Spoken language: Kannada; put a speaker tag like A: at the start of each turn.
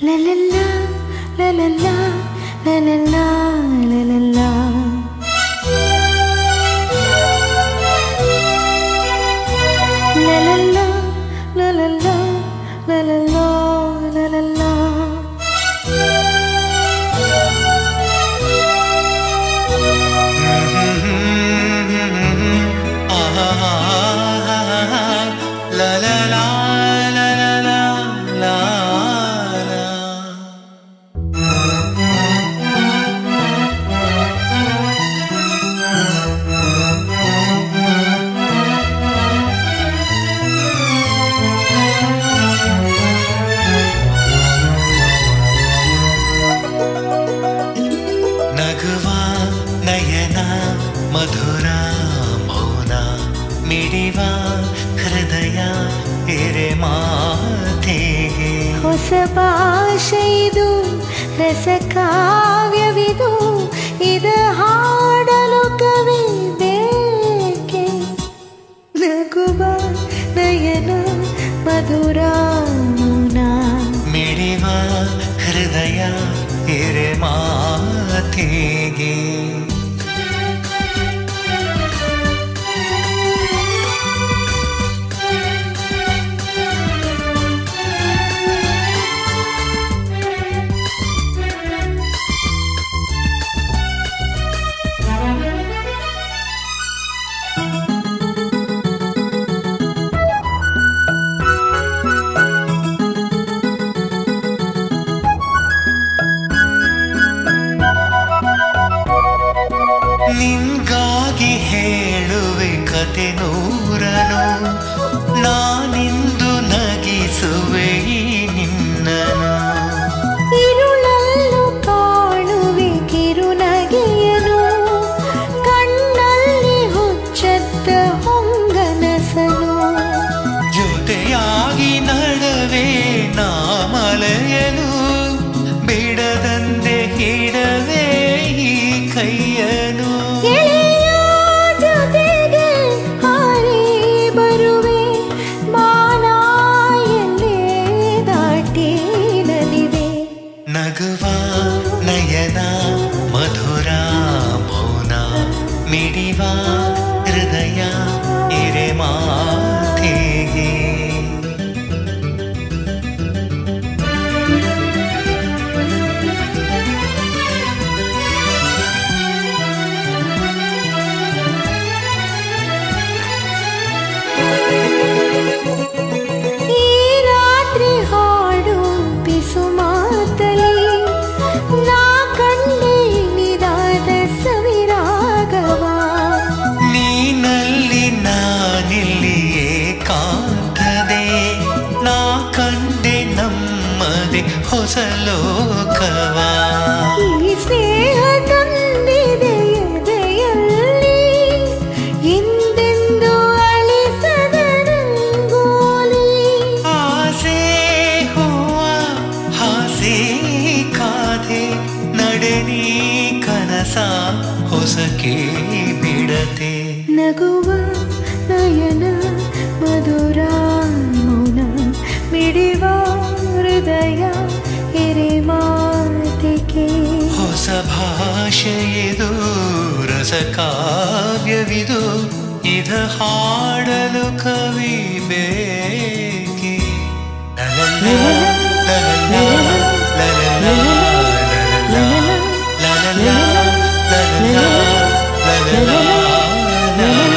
A: La la la, la la la, la la la, la la la. La la la, la la la, la la la, la la la.
B: La la la, la la la, la. ನಗುವ ನಯನ ಮಧುರ ಮೌನ ಮಿಡಿವ ಹೃದಯ ಎರೆ ಮಾತೆಗೆ
A: ಹೊಸ ಭಾಷೆಯಿದು ರಸ ಕಾವ್ಯವಿದು ಇದು ಹಾಡಲು ಕವಿ ಬೇಕೆ ನಗುವ ನಯನ ಮಧುರ ಮೌನ
B: ಮಿಡಿವ ಹೃದಯ ಎರೆ ಮಾತೆಗೆ ನಿನ್ಗಾಗಿ ಹೇಳುವೆ ಕತೆ ನೂರನು ನಾನಿಂದು ನಗಿಸುವೆ ನಿನ್ನನು
A: ഇരുളಲ್ಲೂ ಕಾಣುವೆ ಕಿರುನಗೆಯನು ಕಣ್ಣಲ್ಲಿ ಹುಚ್ಚತ್ತ ಹೊಂಗನಸನು
B: ಜೊತೆಯಾಗಿ ನಡುವೆ ನಾಮಲೆಯನು ಬಿಡದಂದೆ ಹಿಡವೆ ಈ ಕೈಯನು
A: ಗೆಳೆಯ ಜೊತೆಗೆ ಹಾರಿ ಬರುವೆ ಮಾನ ಎಲ್ಲೇ ದಾಟಿ ನಲಿವೆ
B: ನಗುವ ನಯನ ಮಧುರ ಮೌನ ಮಿಡಿವ ಹೃದಯ ಎರೆ ಮಾತೆಗೆ
A: ಈ ರಾತ್ರಿ ಹಾಡು ಪಿಸು ಮಾತಲಿ ನಾ ಕಂಡೆ ನಿದಾದ ಸವಿರಾಗವ
B: ನೀನಲ್ಲಿ ನಾನಿಲ್ಲಿ ಏಕಾಂತದೆ ನಾ ಕಂಡೆ ನಮ್ಮದೆ ಹೊಸ ಲೋಕವ
A: ಈ ಸ್ನೇಹ ತಂದಿದೆ ಎದೆಯಲ್ಲಿ ಎಂದೆಂದು ಅಳಿಸದ ರಂಗೋಲಿ
B: ಆಸೆ ಹೂವ ಹಾಸೆ ಕಾದೆ ನಡೆನಿ ಕನಸ ಹೊಸಕೆ ಬಿಡತೆ
A: ನಗುವ ನಯನ ಮಧುರ ಮೌನ ಮಿಡಿವ ಹೃದಯ ಎರೆ ಮಾತಿಗೆ
B: ಹೊಸ ಭಾಷೆಯಿದು ರಸ ಕಾವ್ಯವಿದು ಇದ ಹಾಡಲು ಕವಿ ಬೇಕೆ ಲಲಲ, ಲಲಲ, ಲಲಲ, ಲಲಲ, ಲಲಲ, ಲಲಲ, ಲಲಲ, ಲಲಲ.